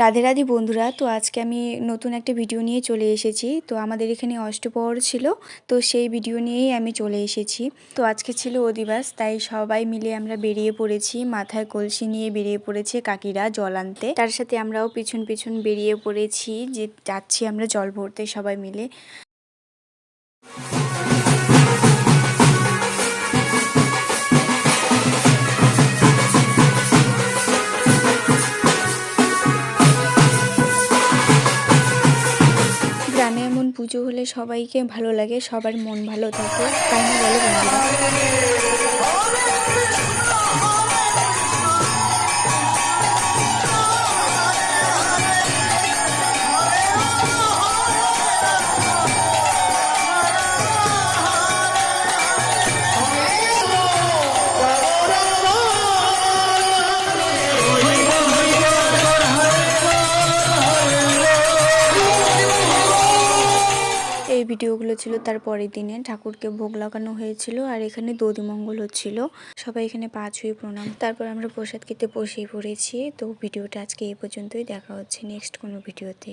রাধে রাধে বন্ধুরা, তো আজকে আমি নতুন একটা ভিডিও নিয়ে চলে এসেছি। তো আমাদের এখানে অষ্টপ্রহর ছিল, তো সেই ভিডিও নিয়েই আমি চলে এসেছি। তো আজকে ছিল অধিবাস, তাই সবাই মিলে আমরা বেরিয়ে পড়েছি। মাথায় কলসি নিয়ে বেরিয়ে পড়েছে কাকিরা জল আনতে, তার সাথে আমরাও পিছন পিছন বেরিয়ে পড়েছি, যে যাচ্ছি আমরা জল ভরতে সবাই মিলে। গ্রামে এমন পুজো হলে সবাইকে ভালো লাগে, সবার মন ভালো থাকে, তাই না বলো বন্ধুরা? এই ভিডিওগুলো ছিল তার পরের দিনে, ঠাকুরকে ভোগ লাগানো হয়েছিল আর এখানে দধিমঙ্গল হচ্ছিল। সবাই এখানে পা ছুঁয়ে প্রণাম, তারপর আমরা প্রসাদ খেতে বসেই পড়েছি। তো ভিডিওটা আজকে এই পর্যন্তই, দেখা হচ্ছে নেক্সট কোনো ভিডিওতে।